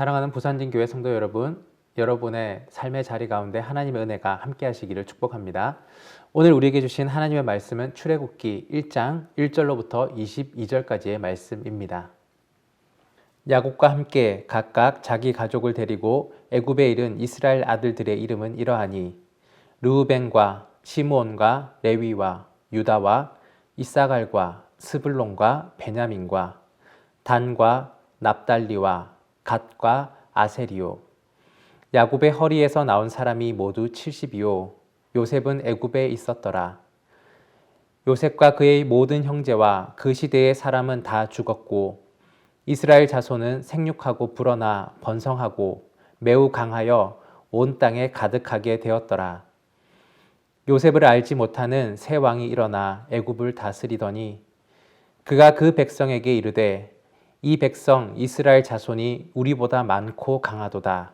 사랑하는 부산진교회 성도 여러분, 여러분의 삶의 자리 가운데 하나님의 은혜가 함께 하시기를 축복합니다. 오늘 우리에게 주신 하나님의 말씀은 출애굽기 1장 1절로부터 22절까지의 말씀입니다. 야곱과 함께 각각 자기 가족을 데리고 애굽에 이른 이스라엘 아들들의 이름은 이러하니 르우벤과 시므온과 레위와 유다와 이사갈과 스불론과 베냐민과 단과 납달리와 갓과 아세리요. 야곱의 허리에서 나온 사람이 모두 70이요. 요셉은 애굽에 있었더라. 요셉과 그의 모든 형제와 그 시대의 사람은 다 죽었고 이스라엘 자손은 생육하고 불어나 번성하고 매우 강하여 온 땅에 가득하게 되었더라. 요셉을 알지 못하는 새 왕이 일어나 애굽을 다스리더니 그가 그 백성에게 이르되 이 백성 이스라엘 자손이 우리보다 많고 강하도다.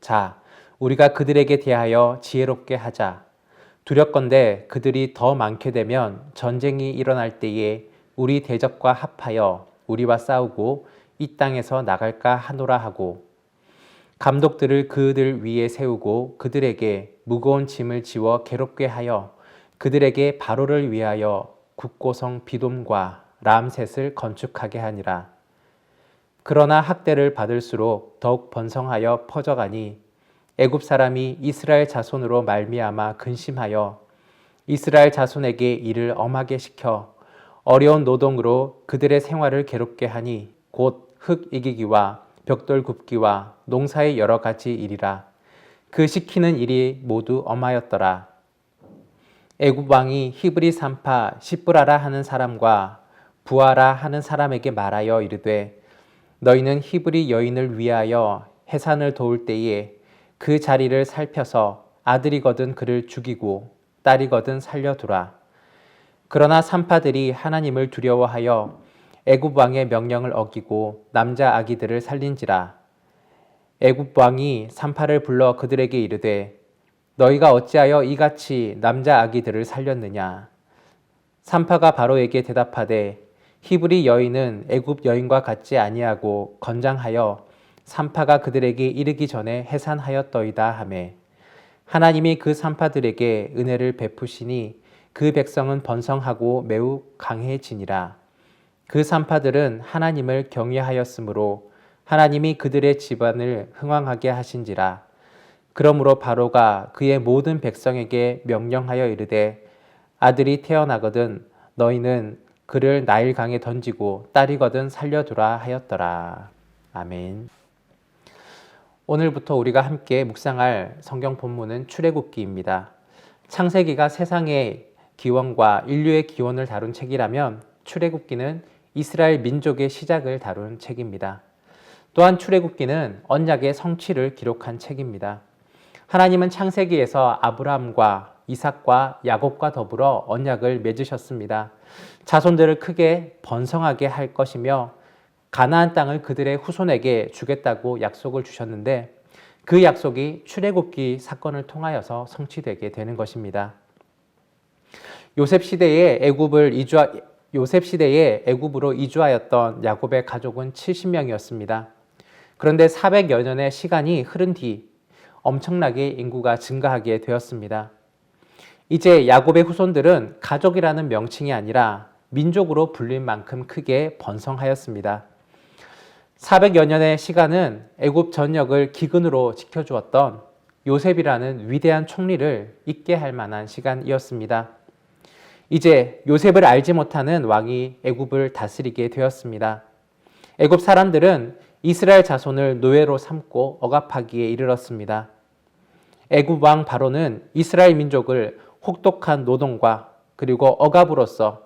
자, 우리가 그들에게 대하여 지혜롭게 하자. 두렵건대 그들이 더 많게 되면 전쟁이 일어날 때에 우리 대적과 합하여 우리와 싸우고 이 땅에서 나갈까 하노라 하고 감독들을 그들 위에 세우고 그들에게 무거운 짐을 지워 괴롭게 하여 그들에게 바로를 위하여 국고성 비돔과 람셋을 건축하게 하니라. 그러나 학대를 받을수록 더욱 번성하여 퍼져가니 애굽 사람이 이스라엘 자손으로 말미암아 근심하여 이스라엘 자손에게 이를 엄하게 시켜 어려운 노동으로 그들의 생활을 괴롭게 하니 곧 흙 이기기와 벽돌 굽기와 농사의 여러 가지 일이라. 그 시키는 일이 모두 엄하였더라. 애굽 왕이 히브리 산파 시브라라 하는 사람과 부하라 하는 사람에게 말하여 이르되 너희는 히브리 여인을 위하여 해산을 도울 때에 그 자리를 살펴서 아들이거든 그를 죽이고 딸이거든 살려두라. 그러나 산파들이 하나님을 두려워하여 애굽 왕의 명령을 어기고 남자 아기들을 살린지라. 애굽 왕이 산파를 불러 그들에게 이르되 너희가 어찌하여 이같이 남자 아기들을 살렸느냐. 산파가 바로에게 대답하되 히브리 여인은 애굽 여인과 같지 아니하고 건장하여 산파가 그들에게 이르기 전에 해산하였더이다 하매 하나님이 그 산파들에게 은혜를 베푸시니 그 백성은 번성하고 매우 강해지니라. 그 산파들은 하나님을 경외하였으므로 하나님이 그들의 집안을 흥왕하게 하신지라. 그러므로 바로가 그의 모든 백성에게 명령하여 이르되 아들이 태어나거든 너희는 그를 나일강에 던지고 딸이거든 살려두라 하였더라. 아멘. 오늘부터 우리가 함께 묵상할 성경 본문은 출애굽기입니다. 창세기가 세상의 기원과 인류의 기원을 다룬 책이라면 출애굽기는 이스라엘 민족의 시작을 다룬 책입니다. 또한 출애굽기는 언약의 성취를 기록한 책입니다. 하나님은 창세기에서 아브라함과 이삭과 야곱과 더불어 언약을 맺으셨습니다. 자손들을 크게 번성하게 할 것이며 가나안 땅을 그들의 후손에게 주겠다고 약속을 주셨는데 그 약속이 출애굽기 사건을 통하여서 성취되게 되는 것입니다. 요셉 시대에 애굽으로 이주하였던 야곱의 가족은 70명이었습니다. 그런데 400여 년의 시간이 흐른 뒤 엄청나게 인구가 증가하게 되었습니다. 이제 야곱의 후손들은 가족이라는 명칭이 아니라 민족으로 불릴 만큼 크게 번성하였습니다. 400여 년의 시간은 애굽 전역을 기근으로 지켜주었던 요셉이라는 위대한 총리를 잊게 할 만한 시간이었습니다. 이제 요셉을 알지 못하는 왕이 애굽을 다스리게 되었습니다. 애굽 사람들은 이스라엘 자손을 노예로 삼고 억압하기에 이르렀습니다. 애굽 왕 바로는 이스라엘 민족을 혹독한 노동과 그리고 억압으로써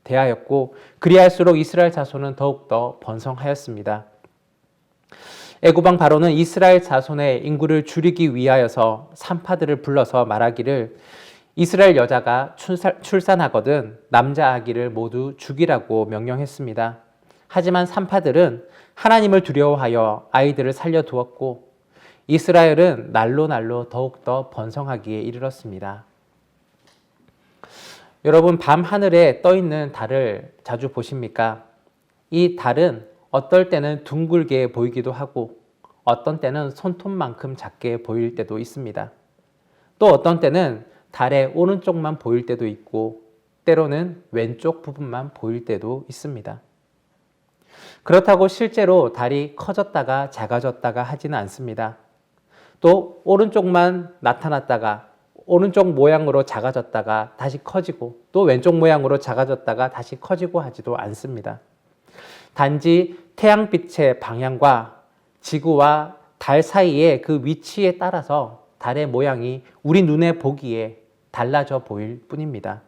대하였고 그리할수록 이스라엘 자손은 더욱더 번성하였습니다. 애굽 왕 바로는 이스라엘 자손의 인구를 줄이기 위하여서 산파들을 불러서 말하기를 이스라엘 여자가 출산하거든 남자 아기를 모두 죽이라고 명령했습니다. 하지만 산파들은 하나님을 두려워하여 아이들을 살려두었고 이스라엘은 날로 날로 더욱더 번성하기에 이르렀습니다. 여러분, 밤 하늘에 떠 있는 달을 자주 보십니까? 이 달은 어떨 때는 둥글게 보이기도 하고 어떤 때는 손톱만큼 작게 보일 때도 있습니다. 또 어떤 때는 달의 오른쪽만 보일 때도 있고 때로는 왼쪽 부분만 보일 때도 있습니다. 그렇다고 실제로 달이 커졌다가 작아졌다가 하지는 않습니다. 또 오른쪽만 나타났다가 오른쪽 모양으로 작아졌다가 다시 커지고 또 왼쪽 모양으로 작아졌다가 다시 커지고 하지도 않습니다. 단지 태양빛의 방향과 지구와 달 사이의 그 위치에 따라서 달의 모양이 우리 눈에 보기에 달라져 보일 뿐입니다.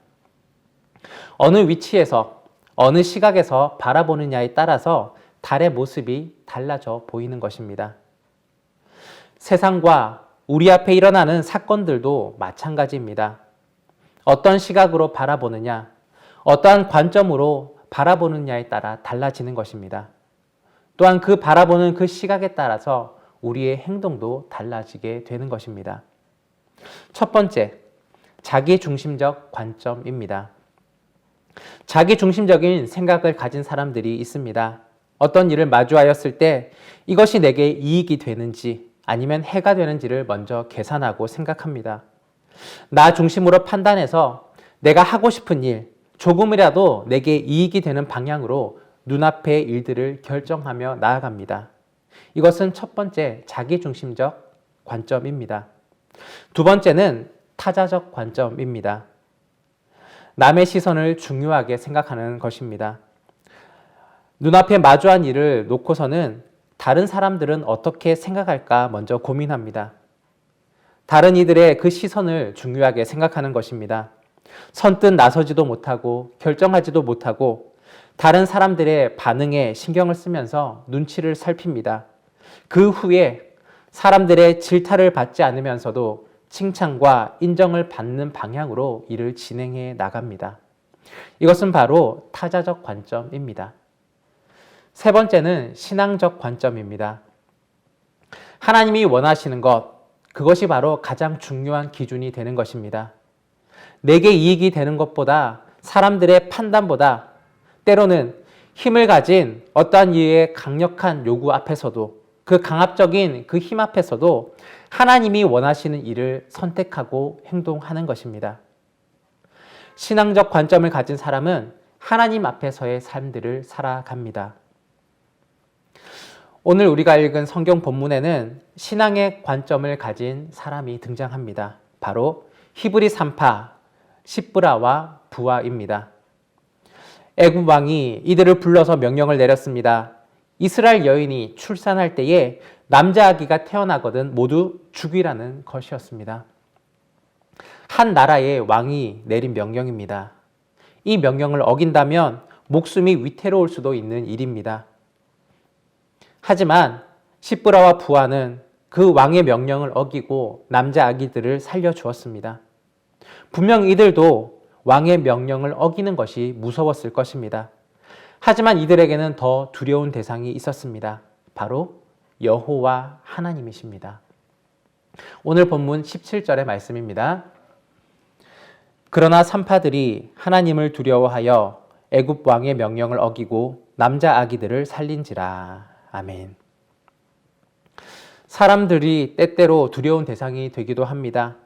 어느 위치에서 어느 시각에서 바라보느냐에 따라서 달의 모습이 달라져 보이는 것입니다. 세상과 우리 앞에 일어나는 사건들도 마찬가지입니다. 어떤 시각으로 바라보느냐, 어떠한 관점으로 바라보느냐에 따라 달라지는 것입니다. 또한 그 바라보는 그 시각에 따라서 우리의 행동도 달라지게 되는 것입니다. 첫 번째, 자기중심적 관점입니다. 자기중심적인 생각을 가진 사람들이 있습니다. 어떤 일을 마주하였을 때 이것이 내게 이익이 되는지 아니면 해가 되는지를 먼저 계산하고 생각합니다. 나 중심으로 판단해서 내가 하고 싶은 일, 조금이라도 내게 이익이 되는 방향으로 눈앞의 일들을 결정하며 나아갑니다. 이것은 첫 번째 자기중심적 관점입니다. 두 번째는 타자적 관점입니다. 남의 시선을 중요하게 생각하는 것입니다. 눈앞에 마주한 일을 놓고서는 다른 사람들은 어떻게 생각할까 먼저 고민합니다. 다른 이들의 그 시선을 중요하게 생각하는 것입니다. 선뜻 나서지도 못하고 결정하지도 못하고 다른 사람들의 반응에 신경을 쓰면서 눈치를 살핍니다. 그 후에 사람들의 질타를 받지 않으면서도 칭찬과 인정을 받는 방향으로 일을 진행해 나갑니다. 이것은 바로 타자적 관점입니다. 세 번째는 신앙적 관점입니다. 하나님이 원하시는 것, 그것이 바로 가장 중요한 기준이 되는 것입니다. 내게 이익이 되는 것보다 사람들의 판단보다 때로는 힘을 가진 어떠한 이의 강력한 요구 앞에서도 그 강압적인 그 힘 앞에서도 하나님이 원하시는 일을 선택하고 행동하는 것입니다. 신앙적 관점을 가진 사람은 하나님 앞에서의 삶들을 살아갑니다. 오늘 우리가 읽은 성경 본문에는 신앙의 관점을 가진 사람이 등장합니다. 바로 히브리 3파 십브라와 부아입니다. 애굽 왕이 이들을 불러서 명령을 내렸습니다. 이스라엘 여인이 출산할 때에 남자 아기가 태어나거든 모두 죽이라는 것이었습니다. 한 나라의 왕이 내린 명령입니다. 이 명령을 어긴다면 목숨이 위태로울 수도 있는 일입니다. 하지만 십브라와 부아는 그 왕의 명령을 어기고 남자 아기들을 살려주었습니다. 분명 이들도 왕의 명령을 어기는 것이 무서웠을 것입니다. 하지만 이들에게는 더 두려운 대상이 있었습니다. 바로 여호와 하나님이십니다. 오늘 본문 17절의 말씀입니다. 그러나 산파들이 하나님을 두려워하여 애굽 왕의 명령을 어기고 남자 아기들을 살린지라. 아멘. 사람들이 때때로 두려운 대상이 되기도 합니다.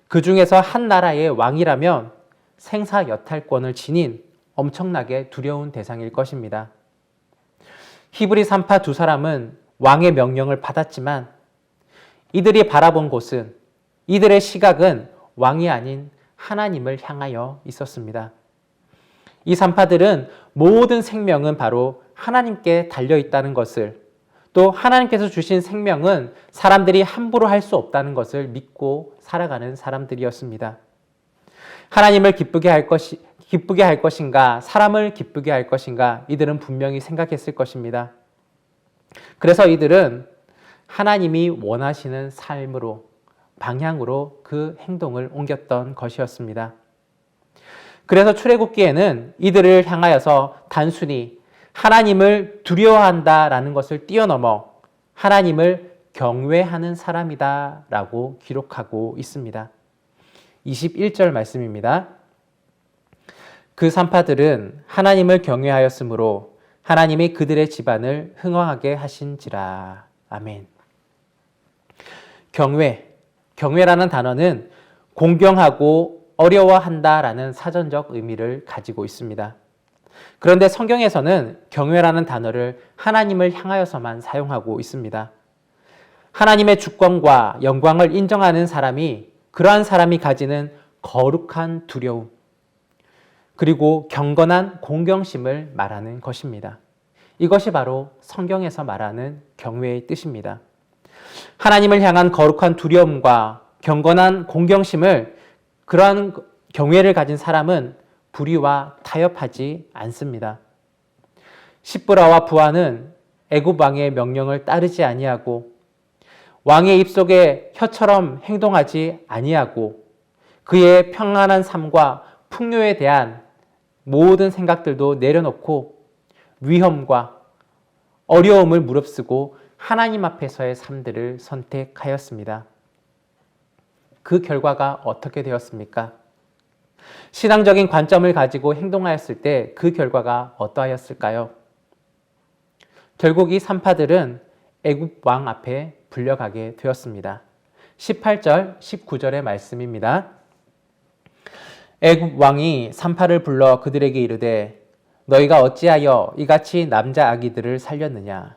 그 중에서 한 나라의 왕이라면 생사여탈권을 지닌 엄청나게 두려운 대상일 것입니다. 히브리 3파 두 사람은 왕의 명령을 받았지만 이들이 바라본 곳은 이들의 시각은 왕이 아닌 하나님을 향하여 있었습니다. 이 3파들은 모든 생명은 바로 하나님께 달려있다는 것을 또 하나님께서 주신 생명은 사람들이 함부로 할 수 없다는 것을 믿고 살아가는 사람들이었습니다. 하나님을 기쁘게 할 것인가 사람을 기쁘게 할 것인가 이들은 분명히 생각했을 것입니다. 그래서 이들은 하나님이 원하시는 삶으로 방향으로 그 행동을 옮겼던 것이었습니다. 그래서 출애굽기에는 이들을 향하여서 단순히 하나님을 두려워한다라는 것을 뛰어넘어 하나님을 경외하는 사람이다라고 기록하고 있습니다. 21절 말씀입니다. 그 산파들은 하나님을 경외하였으므로 하나님이 그들의 집안을 흥왕하게 하신지라. 아멘. 경외라는 단어는 공경하고 어려워한다라는 사전적 의미를 가지고 있습니다. 그런데 성경에서는 경외라는 단어를 하나님을 향하여서만 사용하고 있습니다. 하나님의 주권과 영광을 인정하는 사람이 그러한 사람이 가지는 거룩한 두려움, 그리고 경건한 공경심을 말하는 것입니다. 이것이 바로 성경에서 말하는 경외의 뜻입니다. 하나님을 향한 거룩한 두려움과 경건한 공경심을, 그러한 경외를 가진 사람은 불의와 타협하지 않습니다. 십브라와 부하는 애굽 왕의 명령을 따르지 아니하고 왕의 입속에 혀처럼 행동하지 아니하고 그의 평안한 삶과 풍요에 대한 모든 생각들도 내려놓고 위험과 어려움을 무릅쓰고 하나님 앞에서의 삶들을 선택하였습니다. 그 결과가 어떻게 되었습니까? 신앙적인 관점을 가지고 행동하였을 때 그 결과가 어떠하였을까요? 결국 이 산파들은 애굽 왕 앞에 불려가게 되었습니다. 18절, 19절의 말씀입니다. 애굽 왕이 산파를 불러 그들에게 이르되 너희가 어찌하여 이같이 남자 아기들을 살렸느냐?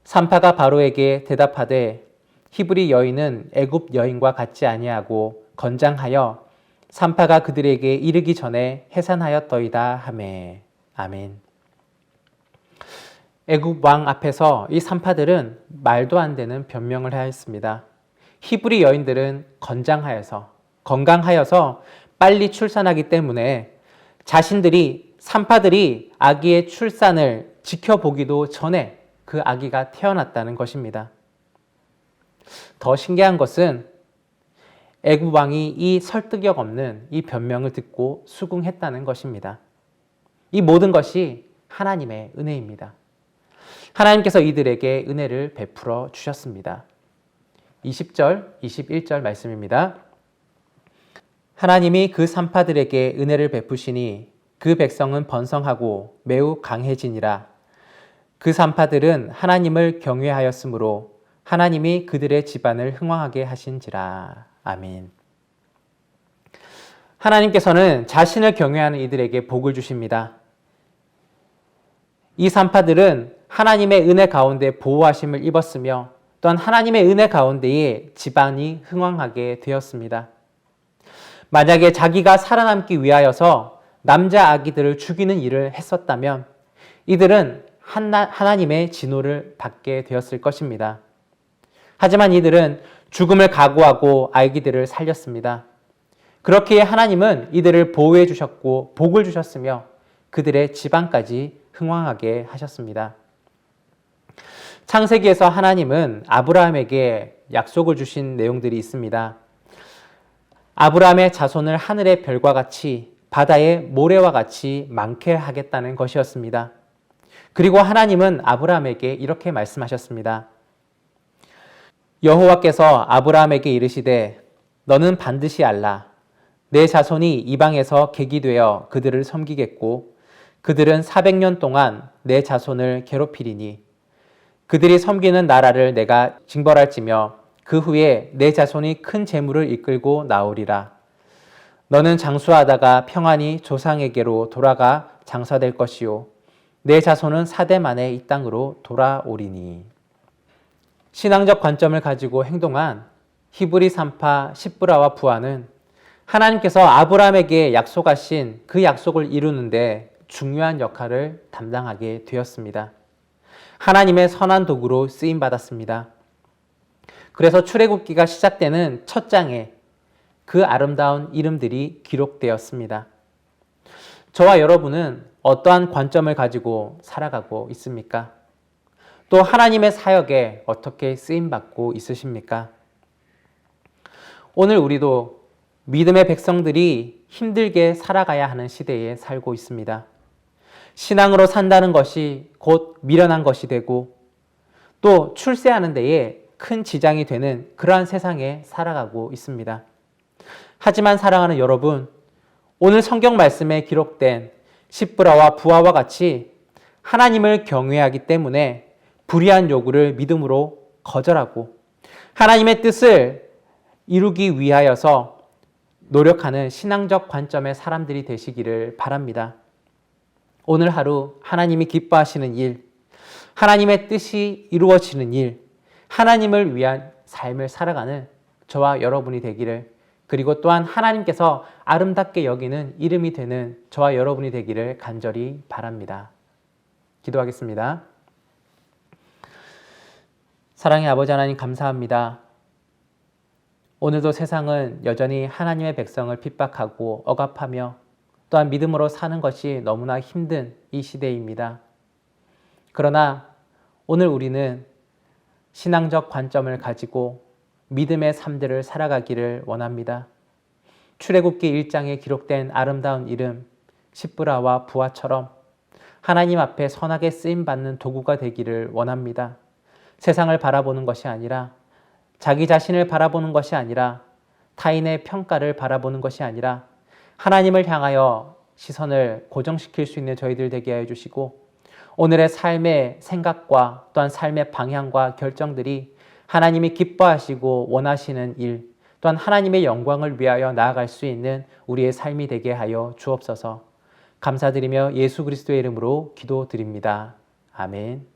산파가 바로에게 대답하되 히브리 여인은 애굽 여인과 같지 아니하고 건장하여 산파가 그들에게 이르기 전에 해산하였더이다 하매. 아멘. 애굽 왕 앞에서 이 산파들은 말도 안 되는 변명을 하였습니다. 히브리 여인들은 건강하여서 빨리 출산하기 때문에 산파들이 아기의 출산을 지켜보기도 전에 그 아기가 태어났다는 것입니다. 더 신기한 것은 애굽 왕이 이 설득력 없는 이 변명을 듣고 수긍했다는 것입니다. 이 모든 것이 하나님의 은혜입니다. 하나님께서 이들에게 은혜를 베풀어 주셨습니다. 20절, 21절 말씀입니다. 하나님이 그 산파들에게 은혜를 베푸시니 그 백성은 번성하고 매우 강해지니라. 그 산파들은 하나님을 경외하였으므로 하나님이 그들의 집안을 흥왕하게 하신지라. 아멘. 하나님께서는 자신을 경외하는 이들에게 복을 주십니다. 이 산파들은 하나님의 은혜 가운데 보호하심을 입었으며 또한 하나님의 은혜 가운데에 집안이 흥왕하게 되었습니다. 만약에 자기가 살아남기 위하여서 남자 아기들을 죽이는 일을 했었다면 이들은 하나님의 진노를 받게 되었을 것입니다. 하지만 이들은 죽음을 각오하고 아기들을 살렸습니다. 그렇기에 하나님은 이들을 보호해 주셨고 복을 주셨으며 그들의 집안까지 흥왕하게 하셨습니다. 창세기에서 하나님은 아브라함에게 약속을 주신 내용들이 있습니다. 아브라함의 자손을 하늘의 별과 같이 바다의 모래와 같이 많게 하겠다는 것이었습니다. 그리고 하나님은 아브라함에게 이렇게 말씀하셨습니다. 여호와께서 아브라함에게 이르시되 너는 반드시 알라. 내 자손이 이방에서 객이 되어 그들을 섬기겠고 그들은 400년 동안 내 자손을 괴롭히리니 그들이 섬기는 나라를 내가 징벌할지며 그 후에 내 자손이 큰 재물을 이끌고 나오리라. 너는 장수하다가 평안히 조상에게로 돌아가 장사될 것이요 내 자손은 4대 만에 이 땅으로 돌아오리니. 신앙적 관점을 가지고 행동한 히브리 산파 십브라와 부하는 하나님께서 아브라함에게 약속하신 그 약속을 이루는데 중요한 역할을 담당하게 되었습니다. 하나님의 선한 도구로 쓰임받았습니다. 그래서 출애굽기가 시작되는 첫 장에 그 아름다운 이름들이 기록되었습니다. 저와 여러분은 어떠한 관점을 가지고 살아가고 있습니까? 또 하나님의 사역에 어떻게 쓰임받고 있으십니까? 오늘 우리도 믿음의 백성들이 힘들게 살아가야 하는 시대에 살고 있습니다. 신앙으로 산다는 것이 곧 미련한 것이 되고 또 출세하는 데에 큰 지장이 되는 그러한 세상에 살아가고 있습니다. 하지만 사랑하는 여러분, 오늘 성경 말씀에 기록된 십브라와 부하와 같이 하나님을 경외하기 때문에 불의한 요구를 믿음으로 거절하고 하나님의 뜻을 이루기 위하여서 노력하는 신앙적 관점의 사람들이 되시기를 바랍니다. 오늘 하루 하나님이 기뻐하시는 일, 하나님의 뜻이 이루어지는 일, 하나님을 위한 삶을 살아가는 저와 여러분이 되기를, 그리고 또한 하나님께서 아름답게 여기는 이름이 되는 저와 여러분이 되기를 간절히 바랍니다. 기도하겠습니다. 사랑의 아버지 하나님, 감사합니다. 오늘도 세상은 여전히 하나님의 백성을 핍박하고 억압하며 또한 믿음으로 사는 것이 너무나 힘든 이 시대입니다. 그러나 오늘 우리는 신앙적 관점을 가지고 믿음의 삶들을 살아가기를 원합니다. 출애굽기 1장에 기록된 아름다운 이름 십브라와 부하처럼 하나님 앞에 선하게 쓰임받는 도구가 되기를 원합니다. 세상을 바라보는 것이 아니라, 자기 자신을 바라보는 것이 아니라, 타인의 평가를 바라보는 것이 아니라 하나님을 향하여 시선을 고정시킬 수 있는 저희들 되게 하여 주시고, 오늘의 삶의 생각과 또한 삶의 방향과 결정들이 하나님이 기뻐하시고 원하시는 일, 또한 하나님의 영광을 위하여 나아갈 수 있는 우리의 삶이 되게 하여 주옵소서. 감사드리며 예수 그리스도의 이름으로 기도드립니다. 아멘.